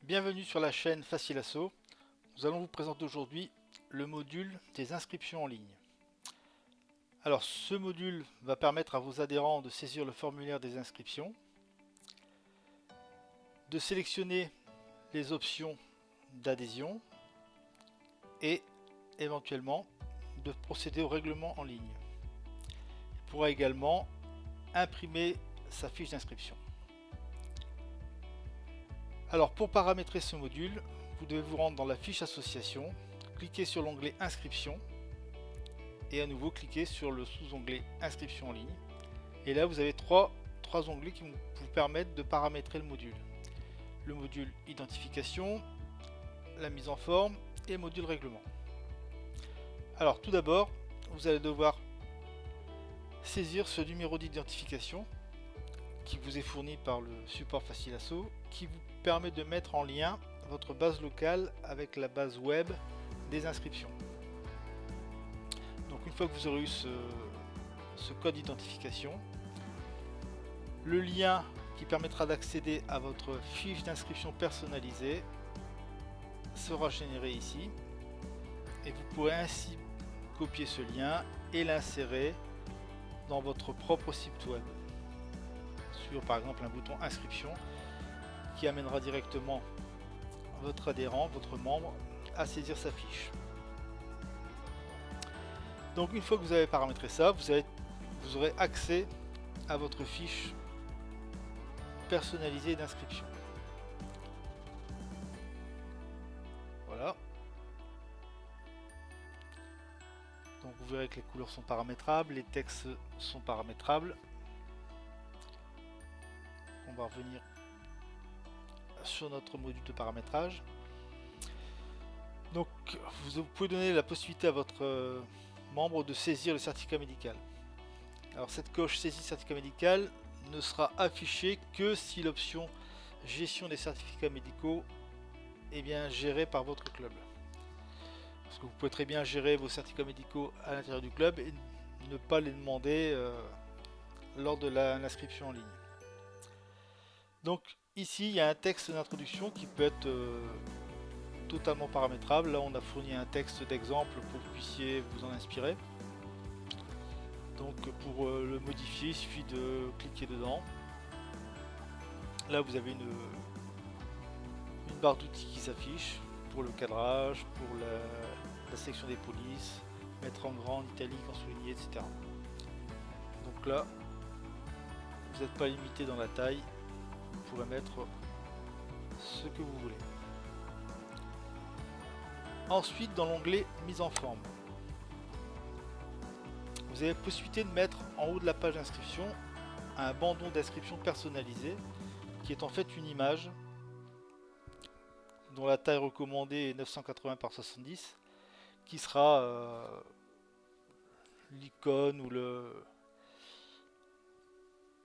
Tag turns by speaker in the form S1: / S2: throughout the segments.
S1: Bienvenue sur la chaîne Facilasso. Nous allons vous présenter aujourd'hui le module des inscriptions en ligne. Alors ce module va permettre à vos adhérents de saisir le formulaire des inscriptions, de sélectionner les options d'adhésion et éventuellement de procéder au règlement en ligne. Il pourra également imprimer sa fiche d'inscription. Alors pour paramétrer ce module, vous devez vous rendre dans la fiche association, cliquer sur l'onglet inscription et à nouveau cliquer sur le sous-onglet inscription en ligne. Et là vous avez trois onglets qui vous permettent de paramétrer le module. Le module identification, la mise en forme et le module règlement. Alors tout d'abord, vous allez devoir saisir ce numéro d'identification qui vous est fourni par le support Facilasso, qui vous permet de mettre en lien votre base locale avec la base web des inscriptions. Donc une fois que vous aurez eu ce code d'identification, le lien qui permettra d'accéder à votre fiche d'inscription personnalisée sera généré ici et vous pourrez ainsi copier ce lien et l'insérer dans votre propre site web sur par exemple un bouton inscription qui amènera directement votre adhérent, votre membre à saisir sa fiche. Donc une fois que vous avez paramétré ça, vous aurez accès à votre fiche personnalisée d'inscription. Voilà. Donc vous verrez que les couleurs sont paramétrables, les textes sont paramétrables. On va revenir sur notre module de paramétrage. Donc vous pouvez donner la possibilité à votre membre de saisir le certificat médical. Alors cette coche saisie certificat médical ne sera affichée que si l'option gestion des certificats médicaux est bien gérée par votre club. Parce que vous pouvez très bien gérer vos certificats médicaux à l'intérieur du club et ne pas les demander lors de l'inscription en ligne. Donc ici il y a un texte d'introduction qui peut être totalement paramétrable. Là on a fourni un texte d'exemple pour que vous puissiez vous en inspirer. Donc pour le modifier il suffit de cliquer dedans. Là vous avez une barre d'outils qui s'affiche pour le cadrage, pour la section des polices, mettre en grand, en italique, en souligné, etc. Donc là vous n'êtes pas limité dans la taille, vous pourrez mettre ce que vous voulez. Ensuite dans l'onglet mise en forme, vous avez la possibilité de mettre en haut de la page d'inscription un bandeau d'inscription personnalisé qui est en fait une image dont la taille recommandée est 980 par 70 qui sera l'icône ou le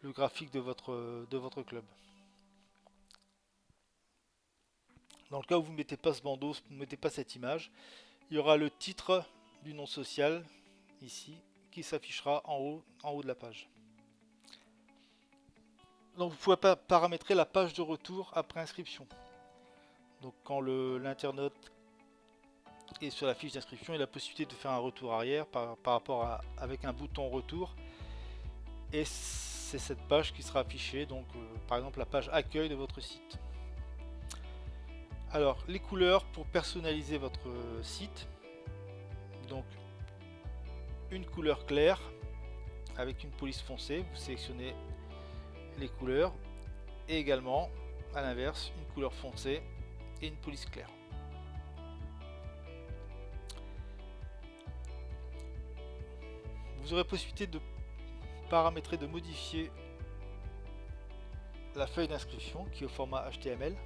S1: graphique de votre club. Dans le cas où vous ne mettez pas ce bandeau, vous ne mettez pas cette image, il y aura le titre du nom social ici qui s'affichera en haut de la page. Donc vous pouvez paramétrer la page de retour après inscription. Donc quand l'internaute est sur la fiche d'inscription, il a la possibilité de faire un retour arrière par rapport avec un bouton retour. Et c'est cette page qui sera affichée, donc par exemple la page accueil de votre site. Alors les couleurs pour personnaliser votre site. Donc une couleur claire avec une police foncée, vous sélectionnez les couleurs et également à l'inverse une couleur foncée et une police claire. Vous aurez possibilité de paramétrer, de modifier la feuille d'inscription qui est au format HTML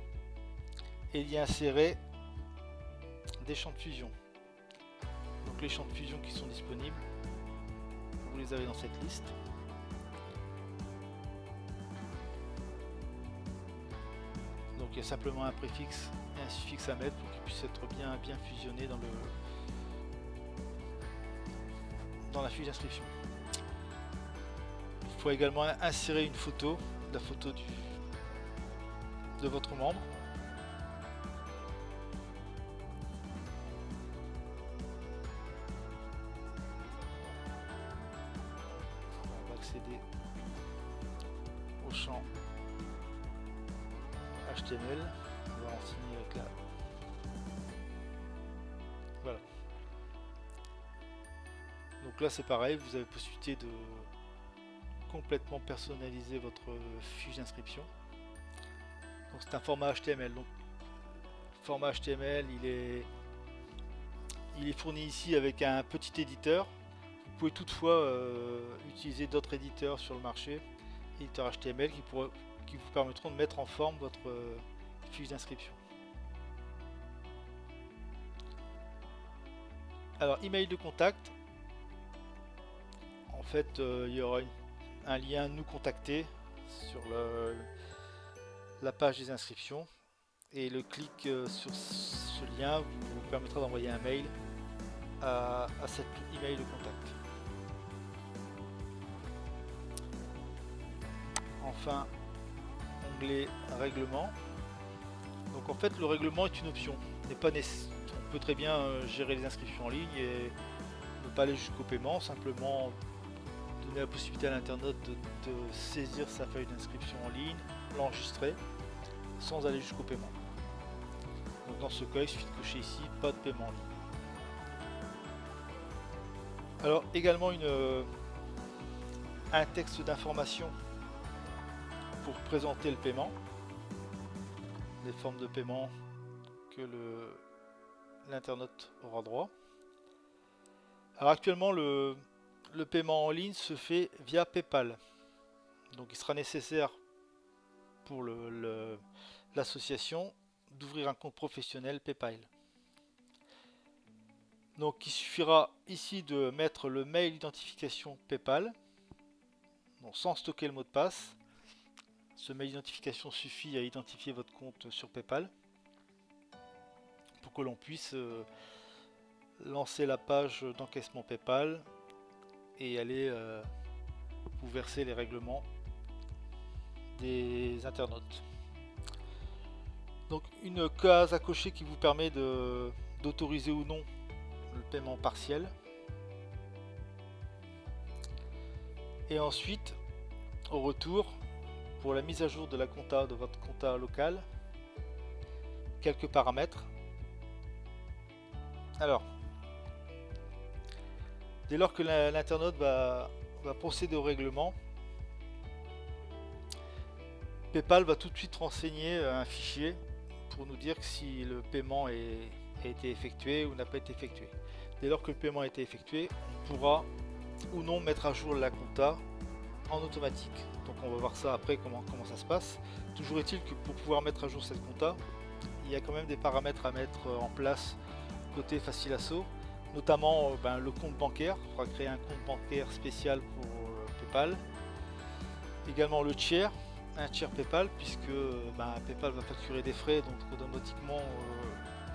S1: et y insérer des champs de fusion. Donc les champs de fusion qui sont disponibles, vous les avez dans cette liste. Donc il y a simplement un préfixe et un suffixe à mettre pour qu'ils puissent être bien fusionnés dans la fiche d'inscription. Il faut également insérer une photo, la photo de votre membre. HTML. On va renseigner avec la... Voilà. Donc là c'est pareil, vous avez possibilité de complètement personnaliser votre fiche d'inscription. Donc c'est un format HTML. Donc format HTML, il est fourni ici avec un petit éditeur. Vous pouvez toutefois utiliser d'autres éditeurs sur le marché, éditeurs HTML qui vous permettront de mettre en forme votre fiche d'inscription. Alors email de contact. En fait, il y aura un lien nous contacter sur la page des inscriptions. Et le clic sur ce lien vous permettra d'envoyer un mail à cet email de contact. Enfin, onglet règlement. Donc en fait le règlement est une option. On peut très bien gérer les inscriptions en ligne et ne pas aller jusqu'au paiement, simplement donner la possibilité à l'internaute de saisir sa feuille d'inscription en ligne, l'enregistrer sans aller jusqu'au paiement. Donc dans ce cas, il suffit de cocher ici pas de paiement en ligne. Alors également un texte d'information pour présenter le paiement, les formes de paiement que l'internaute aura droit. Alors actuellement le paiement en ligne se fait via PayPal. Donc il sera nécessaire pour l'association d'ouvrir un compte professionnel PayPal. Donc il suffira ici de mettre le mail d'identification PayPal, donc sans stocker le mot de passe. Ce mail d'identification suffit à identifier votre compte sur PayPal pour que l'on puisse lancer la page d'encaissement PayPal et aller vous verser les règlements des internautes. Donc une case à cocher qui vous permet d'autoriser ou non le paiement partiel. Et ensuite, au retour, pour la mise à jour de la compta de votre compta local, quelques paramètres. Alors, dès lors que l'internaute va procéder au règlement, PayPal va tout de suite renseigner un fichier pour nous dire si le paiement a été effectué ou n'a pas été effectué. Dès lors que le paiement a été effectué, on pourra ou non mettre à jour la compta en automatique. Donc on va voir ça après comment ça se passe. Toujours est-il que pour pouvoir mettre à jour cette compta, il y a quand même des paramètres à mettre en place côté Facilasso, notamment le compte bancaire. Il faudra créer un compte bancaire spécial pour PayPal. Également le tiers, un tiers PayPal, puisque PayPal va facturer des frais, donc automatiquement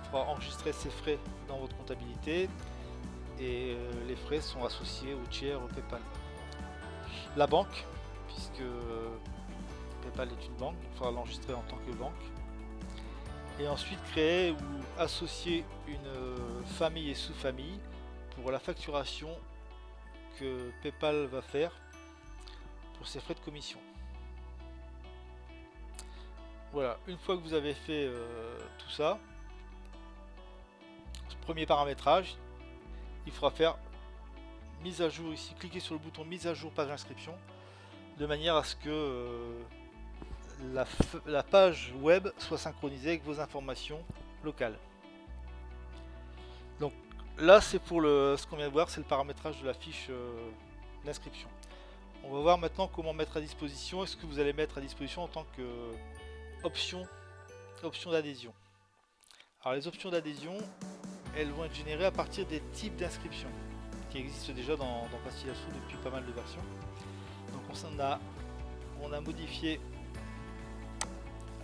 S1: il faudra enregistrer ces frais dans votre comptabilité et les frais sont associés au tiers PayPal. La banque, puisque PayPal est une banque, il faudra l'enregistrer en tant que banque. Et ensuite créer ou associer une famille et sous-famille pour la facturation que PayPal va faire pour ses frais de commission. Voilà, une fois que vous avez fait tout ça, ce premier paramétrage, il faudra faire mise à jour ici, cliquez sur le bouton mise à jour page d'inscription, de manière à ce que la page web soit synchronisée avec vos informations locales. Donc là c'est pour ce qu'on vient de voir, c'est le paramétrage de la fiche d'inscription. On va voir maintenant comment mettre à disposition, est-ce que vous allez mettre à disposition en tant que option d'adhésion. Alors les options d'adhésion, elles vont être générées à partir des types d'inscription qui existent déjà dans Facilasso depuis pas mal de versions. Donc on a modifié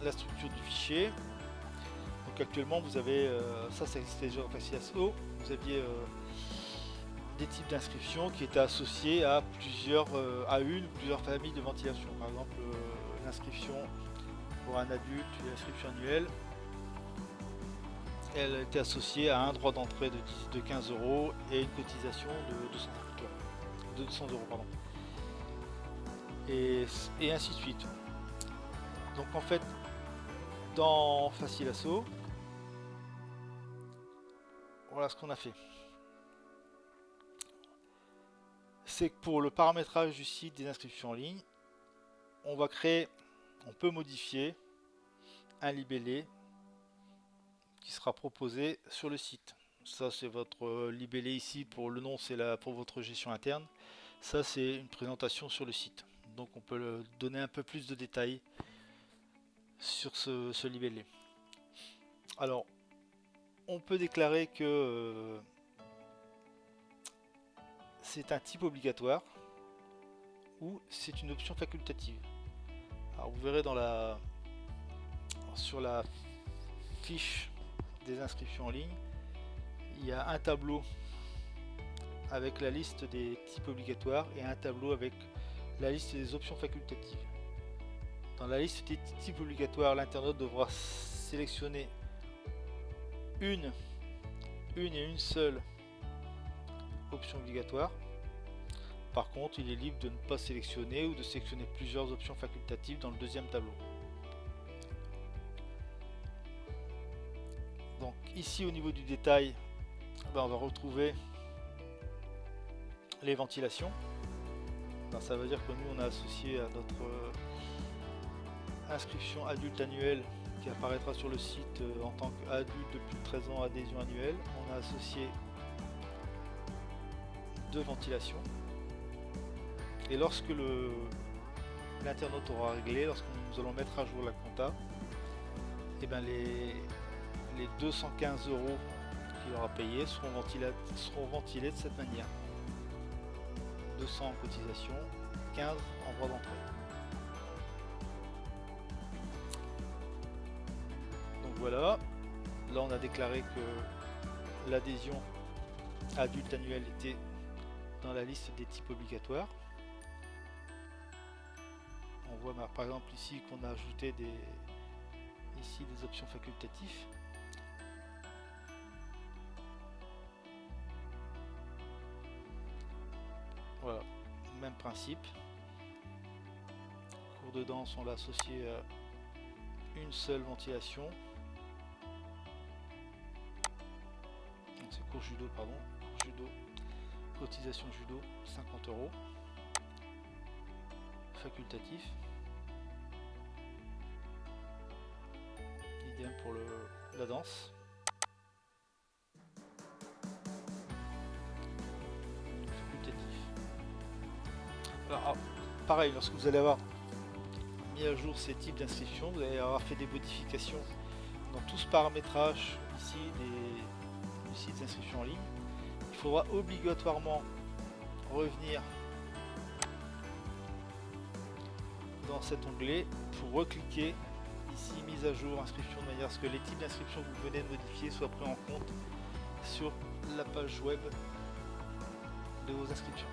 S1: la structure du fichier. Donc actuellement vous avez ça existait déjà dans Facilasso, vous aviez des types d'inscription qui étaient associés à une ou plusieurs familles de ventilation. Par exemple l'inscription pour un adulte, l'inscription annuelle, elle était associée à un droit d'entrée de 15 € et une cotisation de 200 €. Pardon. Et ainsi de suite. Donc en fait, Dans Facile Assaut, voilà ce qu'on a fait. C'est que pour le paramétrage du site des inscriptions en ligne, on peut modifier un libellé qui sera proposé sur le site. Ça c'est votre libellé ici, pour le nom c'est pour votre gestion interne. Ça c'est une présentation sur le site. Donc on peut donner un peu plus de détails sur ce libellé. Alors on peut déclarer que c'est un type obligatoire ou c'est une option facultative. Alors vous verrez sur la fiche des inscriptions en ligne, il y a un tableau avec la liste des types obligatoires et un tableau avec la liste des options facultatives. Dans la liste des types obligatoires, l'internaute devra sélectionner une et une seule option obligatoire. Par contre, il est libre de ne pas sélectionner ou de sélectionner plusieurs options facultatives dans le deuxième tableau. Donc ici au niveau du détail, on va retrouver les ventilations. Ben, ça veut dire que nous on a associé à notre inscription adulte annuelle qui apparaîtra sur le site en tant qu'adulte de plus de 13 ans, adhésion annuelle, on a associé 2 ventilations. Et lorsque l'internaute aura réglé, lorsque nous allons mettre à jour la compta, et ben les 215 € qu'il aura payé seront ventilés de cette manière. 200 en cotisation, 15 en droit d'entrée. Donc voilà, là on a déclaré que l'adhésion adulte annuelle était dans la liste des types obligatoires. On voit par exemple ici qu'on a ajouté des options facultatives. Voilà, même principe. Cours de danse, on l'a associé à une seule ventilation. C'est cours judo, pardon. Cours judo, cotisation judo, 50 €. Facultatif. Idem pour la danse. Alors, pareil, lorsque vous allez avoir mis à jour ces types d'inscriptions, vous allez avoir fait des modifications dans tout ce paramétrage ici du site d'inscription en ligne. Il faudra obligatoirement revenir dans cet onglet pour recliquer ici mise à jour inscription, de manière à ce que les types d'inscription que vous venez de modifier soient pris en compte sur la page web de vos inscriptions.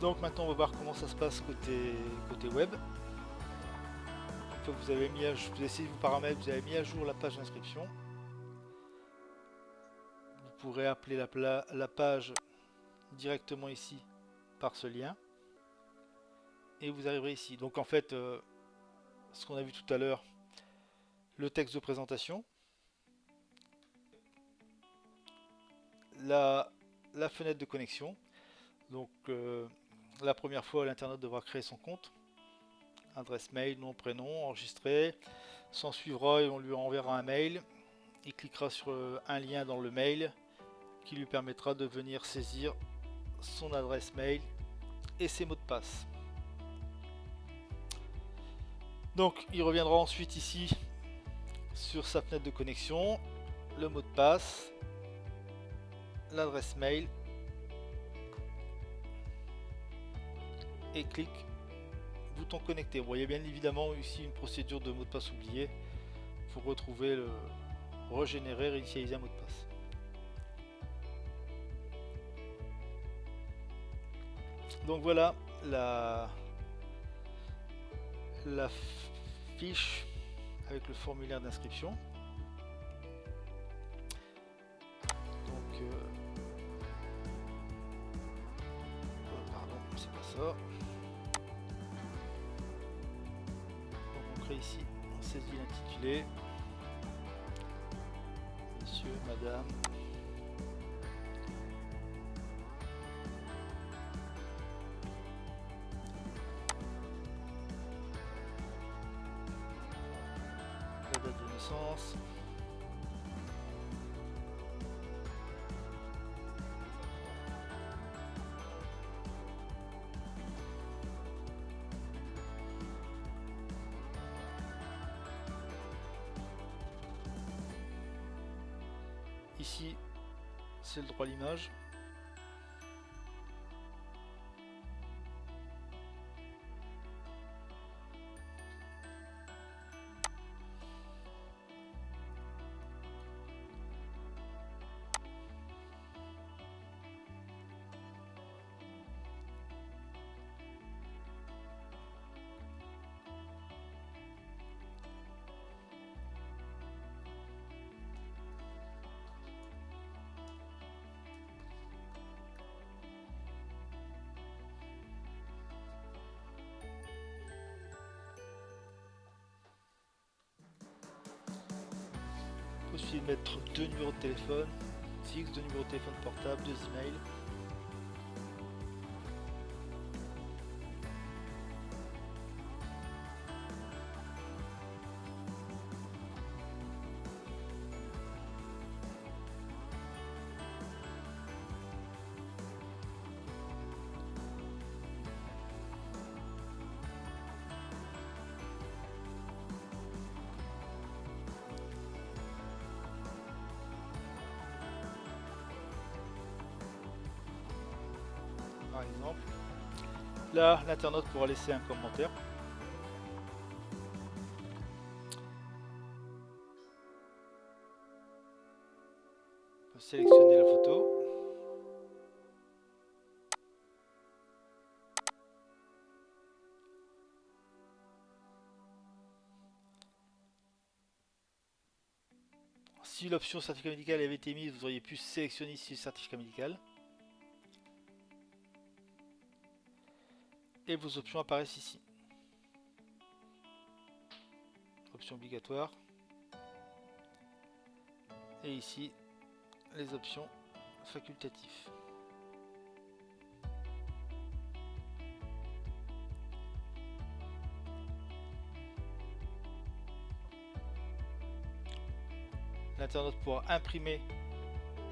S1: Donc maintenant on va voir comment ça se passe côté web. Une fois que vous avez mis à jour, vous essayez vos paramètres, vous avez mis à jour la page d'inscription. Vous pourrez appeler la page directement ici par ce lien. Et vous arriverez ici. Donc en fait, ce qu'on a vu tout à l'heure, le texte de présentation, la fenêtre de connexion. Donc la première fois, l'internaute devra créer son compte, adresse mail, nom, prénom, enregistrer. S'en suivra et on lui enverra un mail. Il cliquera sur un lien dans le mail qui lui permettra de venir saisir son adresse mail et ses mots de passe. Donc il reviendra ensuite ici sur sa fenêtre de connexion, le mot de passe, l'adresse mail et clique bouton connecté. Vous voyez bien évidemment ici une procédure de mot de passe oublié pour retrouver régénérer, réinitialiser un mot de passe. Donc voilà la fiche avec le formulaire d'inscription. Donc pardon, c'est pas ça. Après ici, on saisit l'intitulé. Monsieur, madame. La date de naissance. Ici, c'est le droit à l'image. Il suffit de mettre 2 numéros de téléphone fixe, 2 numéros de téléphone portable, 2 emails. Par exemple, là l'internaute pourra laisser un commentaire. On peut sélectionner la photo. Si l'option certificat médical avait été mise, vous auriez pu sélectionner ici le certificat médical. Et vos options apparaissent ici. Options obligatoires. Et ici, les options facultatives. L'internaute pourra imprimer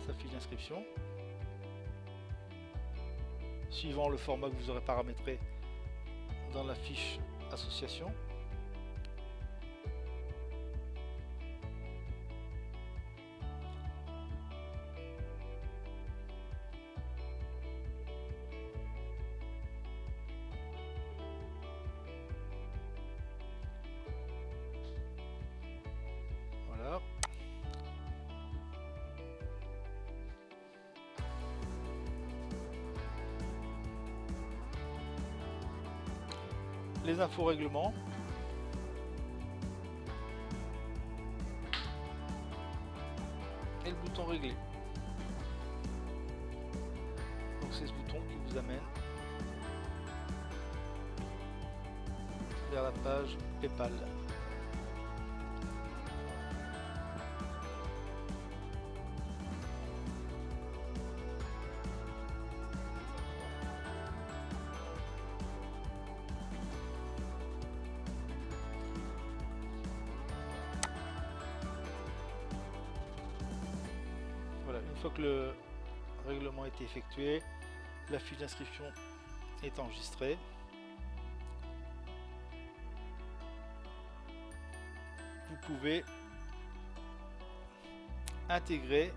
S1: sa fiche d'inscription suivant le format que vous aurez paramétré dans la fiche association. Voilà. Les infos règlement. Et le bouton régler. Donc c'est ce bouton qui vous amène vers la page PayPal. Voilà, une fois que le règlement a été effectué, la fiche d'inscription est enregistrée. Vous pouvez intégrer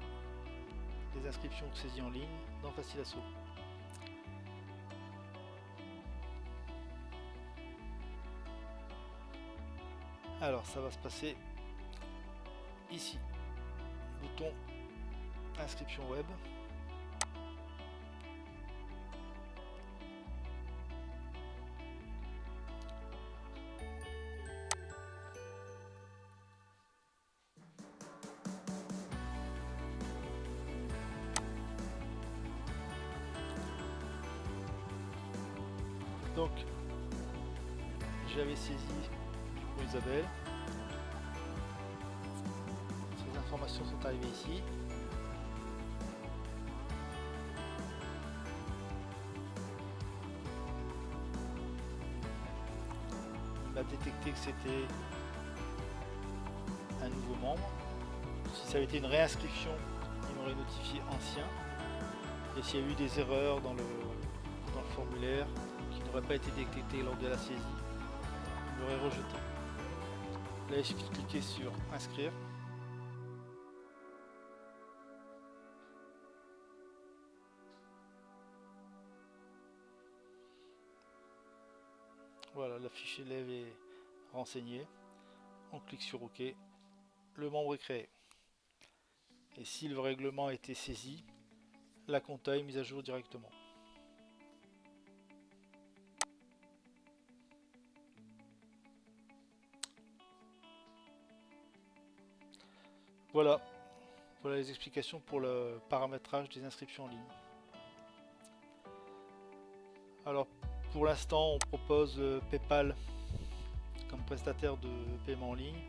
S1: les inscriptions saisies en ligne dans Facilasso. Alors ça va se passer ici, bouton inscription web. Donc j'avais saisi Tonton Isabelle. Ces informations sont arrivées ici. Il m'a détecté que c'était un nouveau membre. Si ça avait été une réinscription, il m'aurait notifié ancien. Et s'il y a eu des erreurs dans le formulaire qui n'auraient pas été détectées lors de la saisie, il m'aurait rejeté. Là, il suffit de cliquer sur inscrire. Voilà, la fiche élève est renseignée. On clique sur OK. Le membre est créé. Et si le règlement a été saisi, la compta est mise à jour directement. Voilà. Voilà les explications pour le paramétrage des inscriptions en ligne. Alors pour l'instant on propose PayPal comme prestataire de paiement en ligne.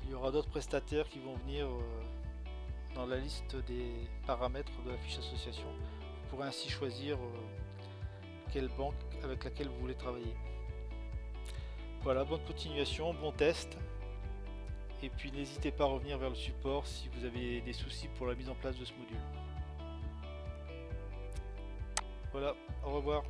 S1: Il y aura d'autres prestataires qui vont venir dans la liste des paramètres de la fiche association. Vous pourrez ainsi choisir quelle banque avec laquelle vous voulez travailler. Voilà, bonne continuation, bon test. Et puis n'hésitez pas à revenir vers le support si vous avez des soucis pour la mise en place de ce module. Voilà, au revoir.